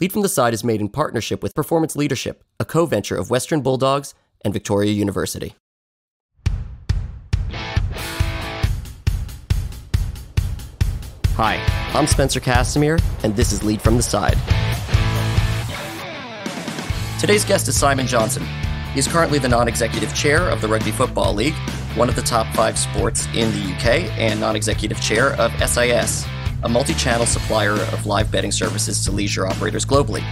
Lead from the Side is made in partnership with Performance Leadership, a co-venture of Western Bulldogs and Victoria University. Hi, I'm Spencer Kassimir, and this is Lead from the Side. Today's guest is Simon Johnson. He is currently the non-executive chair of the Rugby Football League, one of the top 5 sports in the UK, and non-executive chair of SIS, a multi-channel supplier of live betting services to leisure operators globally.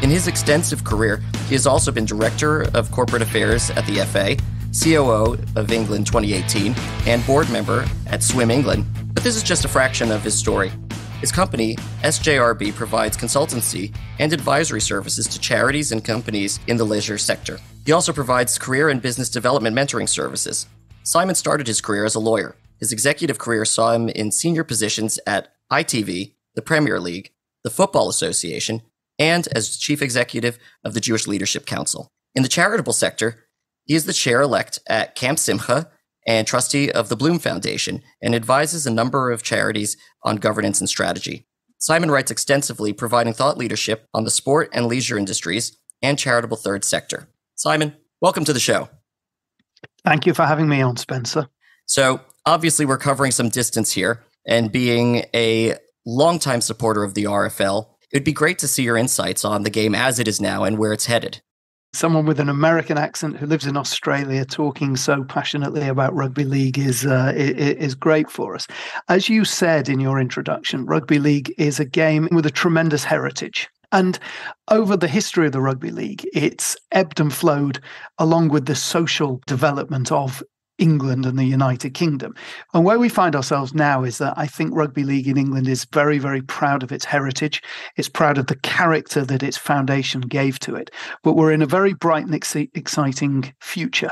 In his extensive career, he has also been Director of Corporate Affairs at the FA, COO of England 2018, and board member at Swim England. But this is just a fraction of his story. His company, SJRB, provides consultancy and advisory services to charities and companies in the leisure sector. He also provides career and business development mentoring services. Simon started his career as a lawyer. His executive career saw him in senior positions at ITV, the Premier League, the Football Association, and as chief executive of the Jewish Leadership Council. In the charitable sector, he is the chair-elect at Camp Simcha and trustee of the Bloom Foundation, and advises a number of charities on governance and strategy. Simon writes extensively, providing thought leadership on the sport and leisure industries and charitable third sector. Simon, welcome to the show. Thank you for having me on, Spencer. So, obviously we're covering some distance here, and being a longtime supporter of the RFL, it'd be great to see your insights on the game as it is now and where it's headed. Someone with an American accent who lives in Australia talking so passionately about rugby league is great for us. As you said in your introduction, rugby league is a game with a tremendous heritage. And over the history of the rugby league, it's ebbed and flowed along with the social development of England and the United Kingdom. And where we find ourselves now is that I think rugby league in England is very, very proud of its heritage. It's proud of the character that its foundation gave to it. But we're in a very bright and exciting future.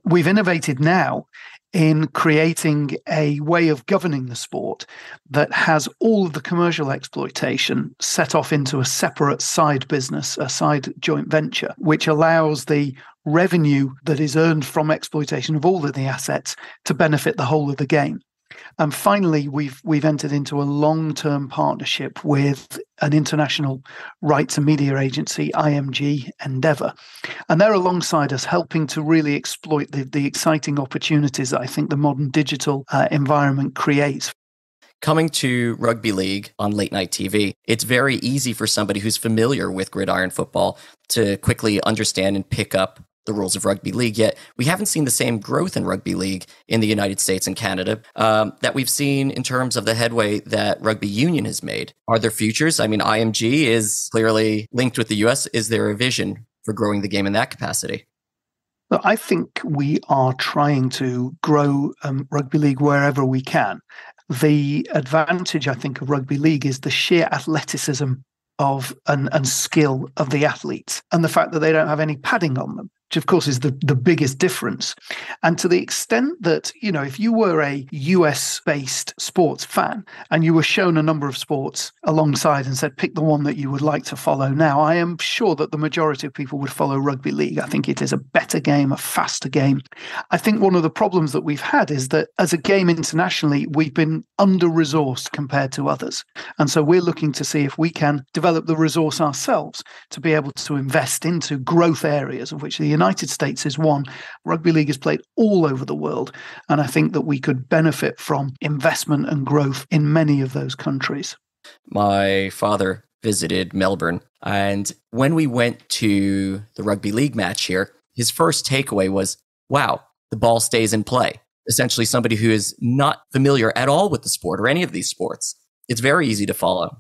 We've innovated now in creating a way of governing the sport that has all of the commercial exploitation set off into a separate side business, a side joint venture, which allows the revenue that is earned from exploitation of all of the assets to benefit the whole of the game. And finally, we've entered into a long-term partnership with an international rights and media agency, IMG Endeavour. And they're alongside us, helping to really exploit the exciting opportunities that I think the modern digital environment creates. Coming to rugby league on late night TV, it's very easy for somebody who's familiar with gridiron football to quickly understand and pick up the rules of rugby league, yet we haven't seen the same growth in rugby league in the United States and Canada that we've seen in terms of the headway that rugby union has made. Are there futures? I mean, IMG is clearly linked with the US. Is there a vision for growing the game in that capacity? Well, I think we are trying to grow rugby league wherever we can. The advantage, I think, of rugby league is the sheer athleticism of and skill of the athletes, and the fact that they don't have any padding on them, which of course is the biggest difference. And to the extent that, if you were a US-based sports fan and you were shown a number of sports alongside and said, pick the one that you would like to follow now, I am sure that the majority of people would follow rugby league. I think it is a better game, a faster game. I think one of the problems that we've had is that as a game internationally, we've been under-resourced compared to others. And so we're looking to see if we can develop the resource ourselves to be able to invest into growth areas, of which the United States is one. Rugby league is played all over the world, and I think that we could benefit from investment and growth in many of those countries. My father visited Melbourne, and when we went to the rugby league match here, his first takeaway was, wow, the ball stays in play. Essentially, somebody who is not familiar at all with the sport or any of these sports, it's very easy to follow.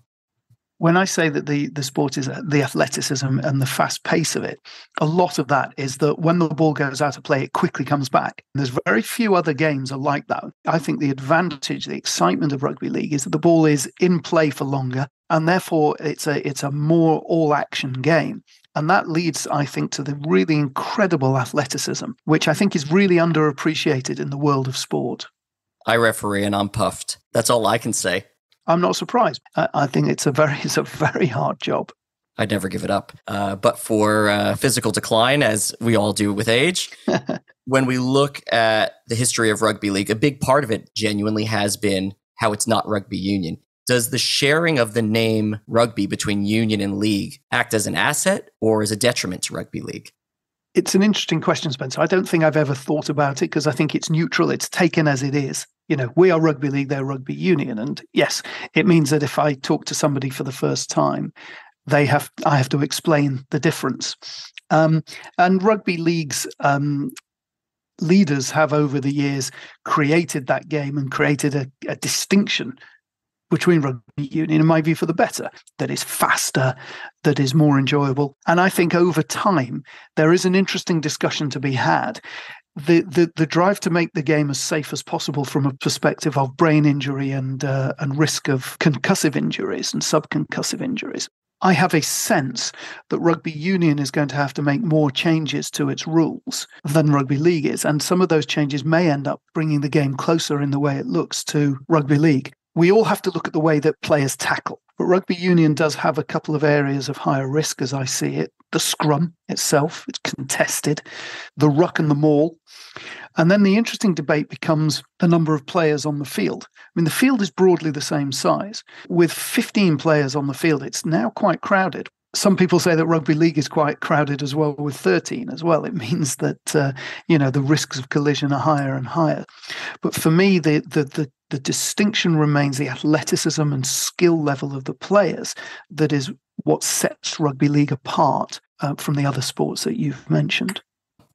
When I say that the sport is the athleticism and the fast pace of it, a lot of that is that when the ball goes out of play, it quickly comes back. And there's very few other games are like that. I think the advantage, the excitement of rugby league is that the ball is in play for longer, and therefore it's a more all-action game. And that leads, I think, to the really incredible athleticism, which I think is really underappreciated in the world of sport. I referee and I'm puffed. That's all I can say. I'm not surprised. I think it's a very hard job. I'd never give it up. But for physical decline, as we all do with age, when we look at the history of rugby league, a big part of it genuinely has been how it's not rugby union. Does the sharing of the name rugby between union and league act as an asset or as a detriment to rugby league? It's an interesting question, Spencer. I don't think I've ever thought about it because I think it's neutral. It's taken as it is. We are rugby league, they're rugby union. And yes, it means that if I talk to somebody for the first time, I have to explain the difference. And rugby league's leaders have over the years created that game and created a distinction between rugby union, in my view, for the better, that is faster, that is more enjoyable. And I think over time, there is an interesting discussion to be had. The drive to make the game as safe as possible from a perspective of brain injury and risk of concussive injuries and subconcussive injuries. I have a sense that rugby union is going to have to make more changes to its rules than rugby league is. And some of those changes may end up bringing the game closer in the way it looks to rugby league. We all have to look at the way that players tackle. But rugby union does have a couple of areas of higher risk as I see it. The scrum itself, it's contested, the ruck and the maul. And then the interesting debate becomes the number of players on the field. I mean, the field is broadly the same size. With 15 players on the field, it's now quite crowded. Some people say that rugby league is quite crowded as well with 13 as well. It means that, the risks of collision are higher and higher. But for me, the distinction remains the athleticism and skill level of the players. That is what sets rugby league apart from the other sports that you've mentioned.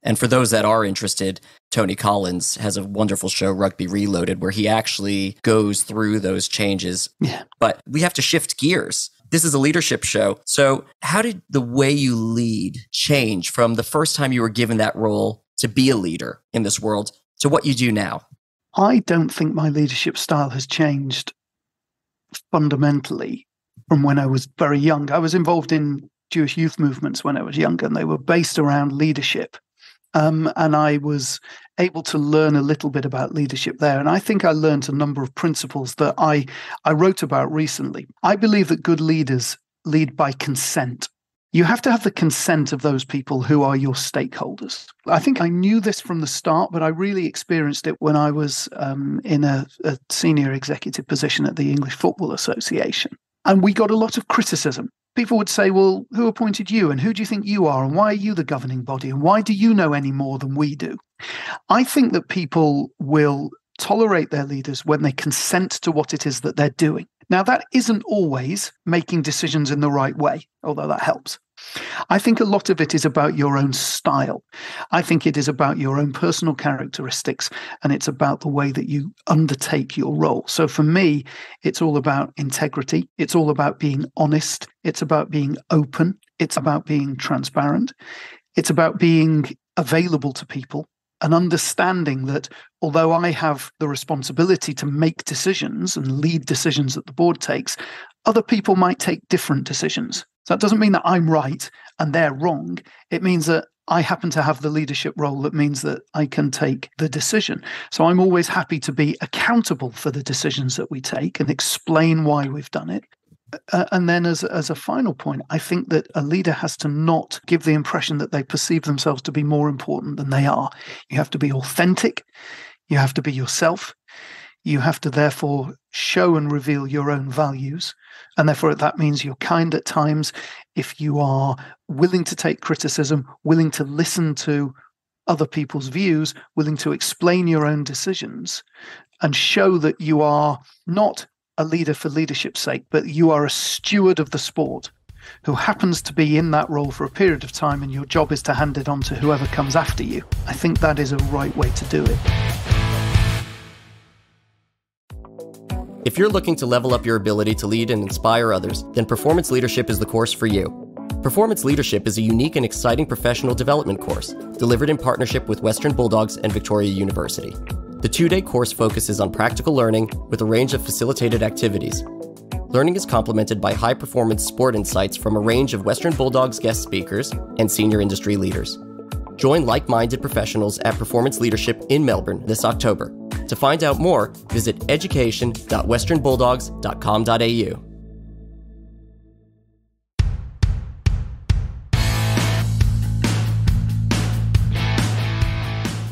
And for those that are interested, Tony Collins has a wonderful show, Rugby Reloaded, where he actually goes through those changes. Yeah. But we have to shift gears. This is a leadership show. So how did the way you lead change from the first time you were given that role to be a leader in this world to what you do now? I don't think my leadership style has changed fundamentally from when I was very young. I was involved in Jewish youth movements when I was younger, and they were based around leadership. And I was able to learn a little bit about leadership there. And I think I learned a number of principles that I wrote about recently. I believe that good leaders lead by consent. You have to have the consent of those people who are your stakeholders. I think I knew this from the start, but I really experienced it when I was in a senior executive position at the English Football Association. And we got a lot of criticism. People would say, well, who appointed you? And who do you think you are? And why are you the governing body? And why do you know any more than we do? I think that people will tolerate their leaders when they consent to what it is that they're doing. Now, that isn't always making decisions in the right way, although that helps. I think a lot of it is about your own style. I think it is about your own personal characteristics, and it's about the way that you undertake your role. So for me, it's all about integrity. It's all about being honest. It's about being open. It's about being transparent. It's about being available to people and understanding that although I have the responsibility to make decisions and lead decisions that the board takes, other people might take different decisions. So that doesn't mean that I'm right and they're wrong. It means that I happen to have the leadership role that means that I can take the decision. So I'm always happy to be accountable for the decisions that we take and explain why we've done it. And then as a final point, I think that a leader has to not give the impression that they perceive themselves to be more important than they are. You have to be authentic. You have to be yourself. You have to therefore show and reveal your own values. And therefore, that means you're kind at times. If you are willing to take criticism, willing to listen to other people's views, willing to explain your own decisions, and show that you are not a leader for leadership's sake, but you are a steward of the sport who happens to be in that role for a period of time, and your job is to hand it on to whoever comes after you. I think that is a right way to do it. If you're looking to level up your ability to lead and inspire others, then Performance Leadership is the course for you. Performance Leadership is a unique and exciting professional development course delivered in partnership with Western Bulldogs and Victoria University. The 2-day course focuses on practical learning with a range of facilitated activities. Learning is complemented by high-performance sport insights from a range of Western Bulldogs guest speakers and senior industry leaders. Join like-minded professionals at Performance Leadership in Melbourne this October. To find out more, visit education.westernbulldogs.com.au.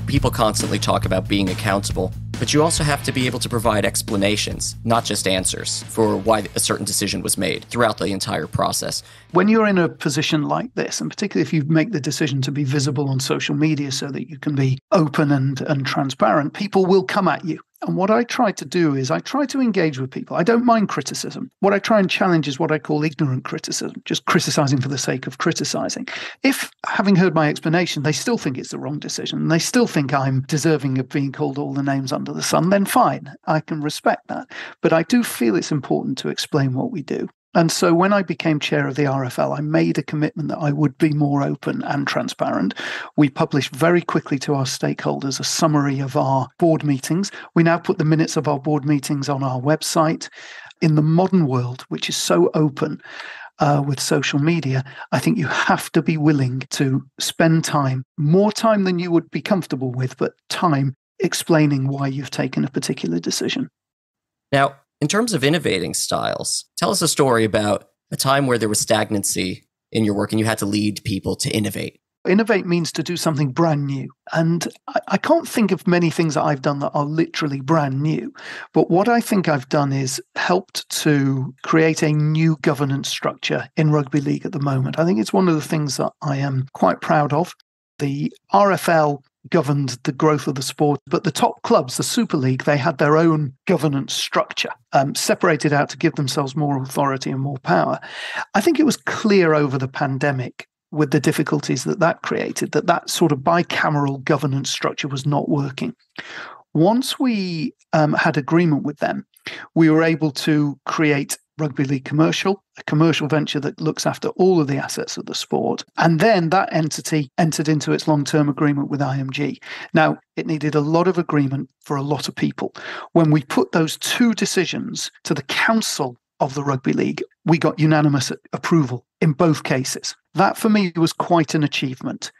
People constantly talk about being accountable, But you also have to be able to provide explanations, not just answers, for why a certain decision was made throughout the entire process. When you're in a position like this, and particularly if you make the decision to be visible on social media so that you can be open and transparent, people will come at you. And what I try to do is I try to engage with people. I don't mind criticism. What I try and challenge is what I call ignorant criticism, just criticizing for the sake of criticizing. If, having heard my explanation, they still think it's the wrong decision, and they still think I'm deserving of being called all the names under the sun, then fine, I can respect that. But I do feel it's important to explain what we do. And so when I became chair of the RFL, I made a commitment that I would be more open and transparent. We published very quickly to our stakeholders a summary of our board meetings. We now put the minutes of our board meetings on our website. In the modern world, which is so open with social media, I think you have to be willing to spend time, more time than you would be comfortable with, but time explaining why you've taken a particular decision. Now, in terms of innovating styles, tell us a story about a time where there was stagnancy in your work and you had to lead people to innovate. Innovate means to do something brand new. And I can't think of many things that I've done that are literally brand new. But what I think I've done is helped to create a new governance structure in rugby league at the moment. I think it's one of the things that I am quite proud of. The RFL governed the growth of the sport, but the top clubs, the Super League, they had their own governance structure, separated out to give themselves more authority and more power. I think it was clear over the pandemic, with the difficulties that created, that sort of bicameral governance structure was not working. Once we had agreement with them, we were able to create Rugby League Commercial, a commercial venture that looks after all of the assets of the sport. And then that entity entered into its long-term agreement with IMG. Now, it needed a lot of agreement for a lot of people. When we put those two decisions to the council of the Rugby League, we got unanimous approval in both cases. That for me was quite an achievement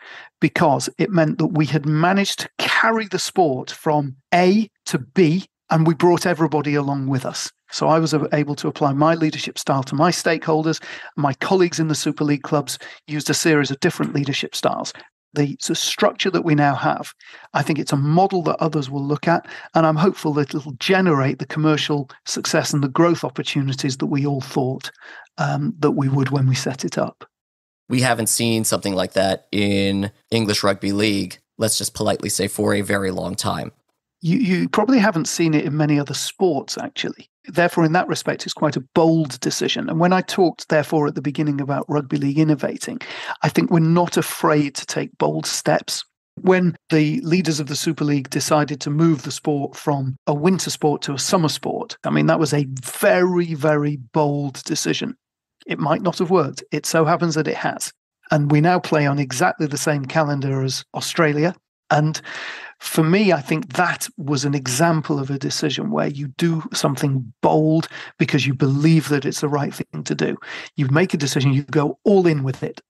because it meant that we had managed to carry the sport from A to B, and we brought everybody along with us. So I was able to apply my leadership style to my stakeholders. My colleagues in the Super League clubs used a series of different leadership styles. The structure that we now have, I think it's a model that others will look at, and I'm hopeful that it'll generate the commercial success and the growth opportunities that we all thought that we would when we set it up. We haven't seen something like that in English Rugby League, let's just politely say, for a very long time. You probably haven't seen it in many other sports, actually. Therefore, in that respect, it's quite a bold decision. And when I talked, therefore, at the beginning about rugby league innovating, I think we're not afraid to take bold steps. When the leaders of the Super League decided to move the sport from a winter sport to a summer sport, I mean, that was a very, very bold decision. It might not have worked. It so happens that it has. And we now play on exactly the same calendar as Australia. And for me, I think that was an example of a decision where you do something bold because you believe that it's the right thing to do. You make a decision, you go all in with it.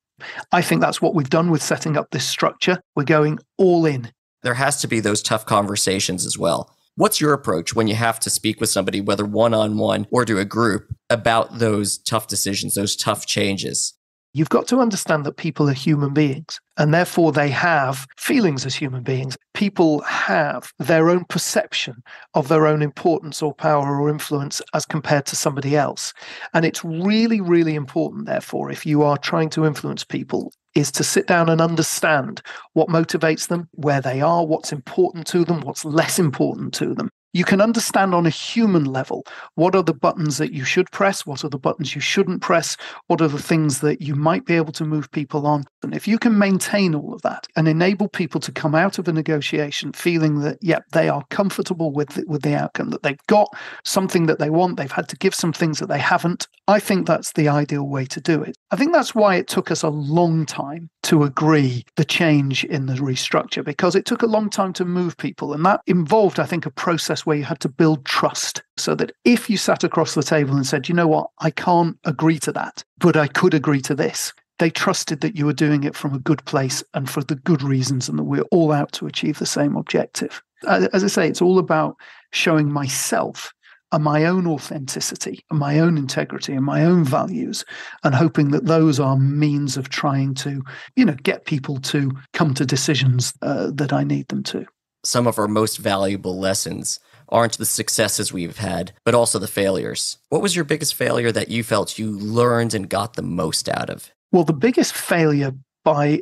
I think that's what we've done with setting up this structure. We're going all in. There has to be those tough conversations as well. What's your approach when you have to speak with somebody, whether one-on-one or to a group, about those tough decisions, those tough changes? You've got to understand that people are human beings, and therefore they have feelings as human beings. People have their own perception of their own importance or power or influence as compared to somebody else. And it's really, really important, therefore, if you are trying to influence people, is to sit down and understand what motivates them, where they are, what's important to them, what's less important to them. You can understand on a human level what are the buttons that you should press, what are the buttons you shouldn't press, what are the things that you might be able to move people on. And if you can maintain all of that and enable people to come out of a negotiation feeling that, yep, they are comfortable with the outcome, that they've got something that they want, they've had to give some things that they haven't, I think that's the ideal way to do it. I think that's why it took us a long time to agree the change in the restructure, because it took a long time to move people. And that involved, I think, a process where you had to build trust so that if you sat across the table and said, you know what, I can't agree to that, but I could agree to this, they trusted that you were doing it from a good place and for the good reasons and that we're all out to achieve the same objective. As I say, it's all about showing myself and my own authenticity and my own integrity and my own values, and hoping that those are means of trying to, get people to come to decisions that I need them to. some of our most valuable lessons aren't the successes we've had, but also the failures. What was your biggest failure that you felt you learned and got the most out of? Well, the biggest failure by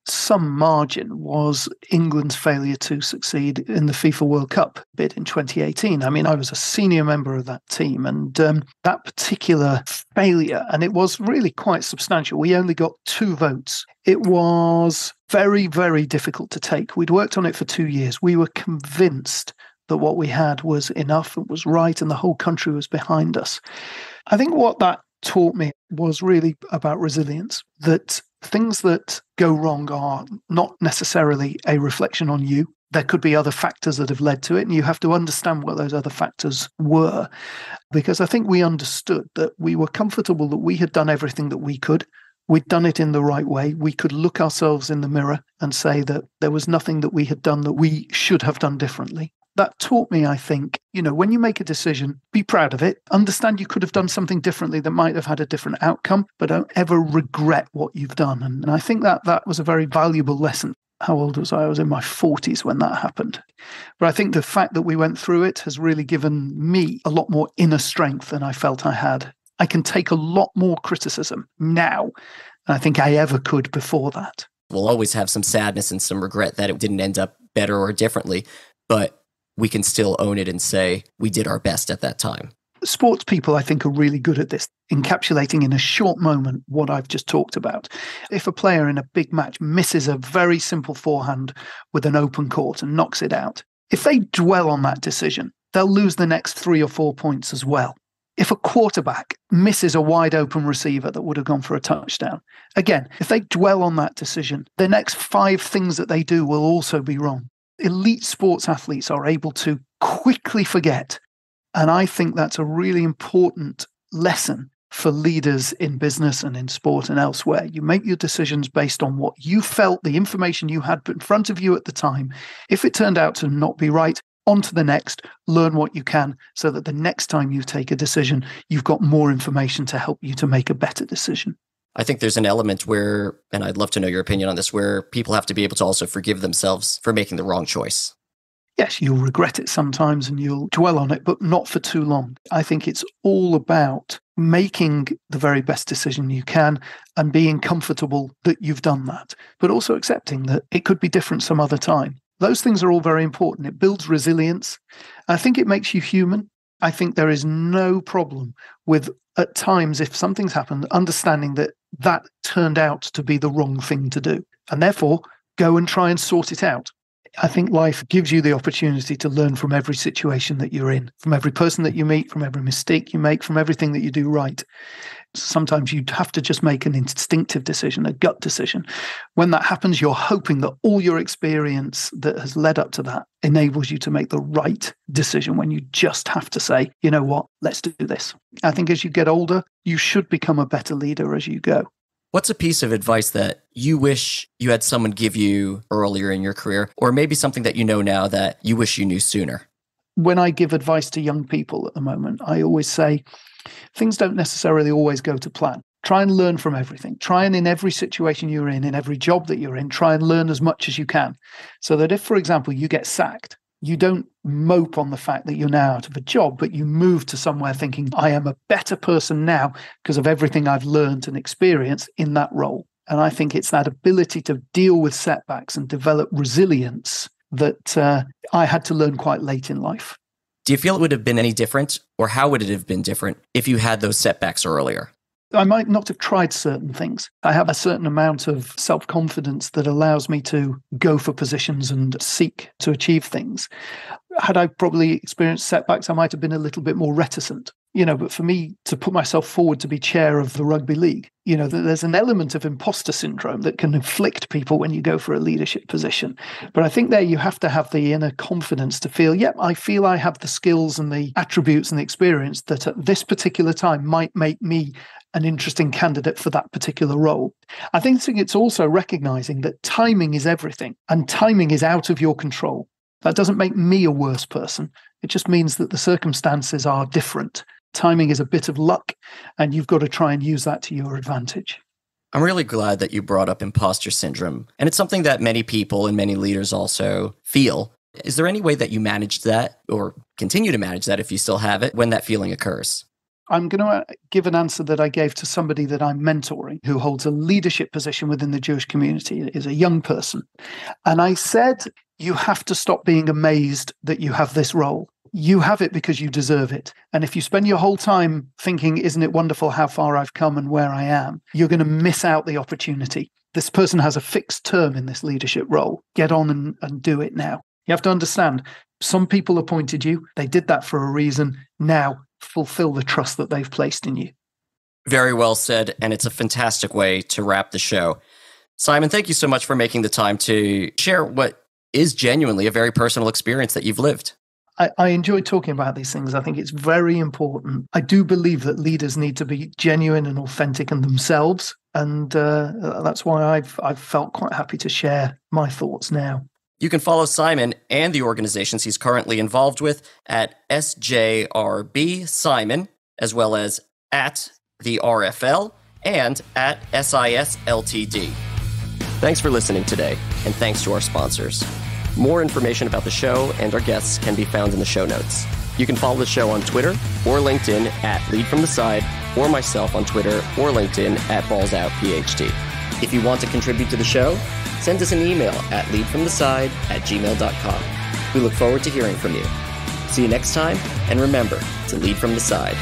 some margin was England's failure to succeed in the FIFA World Cup bid in 2018. I mean, I was a senior member of that team, and that particular failure, and it was really quite substantial. We only got 2 votes. It was very, very difficult to take. We'd worked on it for 2 years. We were convinced that what we had was enough, it was right, and the whole country was behind us. I think what that taught me was really about resilience, that things that go wrong are not necessarily a reflection on you. There could be other factors that have led to it, and you have to understand what those other factors were. Because I think we understood that we were comfortable that we had done everything that we could. We'd done it in the right way. We could look ourselves in the mirror and say that there was nothing that we had done that we should have done differently. That taught me, I think, when you make a decision, be proud of it. Understand you could have done something differently that might have had a different outcome, but don't ever regret what you've done. And I think that was a very valuable lesson. How old was I? I was in my 40s when that happened. But I think the fact that we went through it has really given me a lot more inner strength than I felt I had. I can take a lot more criticism now than I think I ever could before that. We'll always have some sadness and some regret that it didn't end up better or differently, but we can still own it and say we did our best at that time. Sports people, I think, are really good at this, encapsulating in a short moment what I've just talked about. If a player in a big match misses a very simple forehand with an open court and knocks it out, if they dwell on that decision, they'll lose the next 3 or 4 points as well. If a quarterback misses a wide open receiver that would have gone for a touchdown, again, if they dwell on that decision, the next 5 things that they do will also be wrong. Elite sports athletes are able to quickly forget. And I think that's a really important lesson for leaders in business and in sport and elsewhere. You make your decisions based on what you felt, the information you had put in front of you at the time. If it turned out to not be right, on to the next, learn what you can so that the next time you take a decision, you've got more information to help you to make a better decision. I think there's an element where, and I'd love to know your opinion on this, where people have to be able to also forgive themselves for making the wrong choice. Yes, you'll regret it sometimes and you'll dwell on it, but not for too long. I think it's all about making the very best decision you can and being comfortable that you've done that, but also accepting that it could be different some other time. Those things are all very important. It builds resilience. I think it makes you human. I think there is no problem with, at times, if something's happened, understanding that that turned out to be the wrong thing to do. And therefore, go and try and sort it out. I think life gives you the opportunity to learn from every situation that you're in, from every person that you meet, from every mistake you make, from everything that you do right. Sometimes you have to just make an instinctive decision, a gut decision. When that happens, you're hoping that all your experience that has led up to that enables you to make the right decision when you just have to say, you know what, let's do this. I think as you get older, you should become a better leader as you go. What's a piece of advice that you wish you had someone give you earlier in your career, or maybe something that you know now that you wish you knew sooner? When I give advice to young people at the moment, I always say, things don't necessarily always go to plan. Try and learn from everything. Try and in every situation you're in every job that you're in, try and learn as much as you can. So that if, for example, you get sacked, you don't mope on the fact that you're now out of a job, but you move to somewhere thinking, I am a better person now because of everything I've learned and experienced in that role. And I think it's that ability to deal with setbacks and develop resilience that I had to learn quite late in life. Do you feel it would have been any different, or how would it have been different if you had those setbacks earlier? I might not have tried certain things. I have a certain amount of self-confidence that allows me to go for positions and seek to achieve things. Had I probably experienced setbacks, I might have been a little bit more reticent. But for me to put myself forward to be chair of the Rugby League, there's an element of imposter syndrome that can inflict people when you go for a leadership position. But I think there you have to have the inner confidence to feel, I feel I have the skills and the attributes and the experience that at this particular time might make me an interesting candidate for that particular role. I think it's also recognizing that timing is everything and timing is out of your control. That doesn't make me a worse person. It just means that the circumstances are different. Timing is a bit of luck, and you've got to try and use that to your advantage. I'm really glad that you brought up imposter syndrome. And it's something that many people and many leaders also feel. Is there any way that you managed that or continue to manage that if you still have it when that feeling occurs? I'm going to give an answer that I gave to somebody that I'm mentoring who holds a leadership position within the Jewish community, is a young person. And I said, you have to stop being amazed that you have this role. You have it because you deserve it. And if you spend your whole time thinking, isn't it wonderful how far I've come and where I am, you're going to miss out the opportunity. This person has a fixed term in this leadership role. Get on and do it now. You have to understand, some people appointed you. They did that for a reason. Now, fulfill the trust that they've placed in you. Very well said, and it's a fantastic way to wrap the show. Simon, thank you so much for making the time to share what is genuinely a very personal experience that you've lived. I enjoy talking about these things. I think it's very important. I do believe that leaders need to be genuine and authentic in themselves, and that's why I've felt quite happy to share my thoughts now. You can follow Simon and the organizations he's currently involved with at SJRB Simon, as well as at the RFL and at SIS Ltd. Thanks for listening today, and thanks to our sponsors. More information about the show and our guests can be found in the show notes. You can follow the show on Twitter or LinkedIn at Lead From The Side, or myself on Twitter or LinkedIn at BallsOutPhD. If you want to contribute to the show, send us an email at leadfromtheside@gmail.com. We look forward to hearing from you. See you next time, and remember to lead from the side.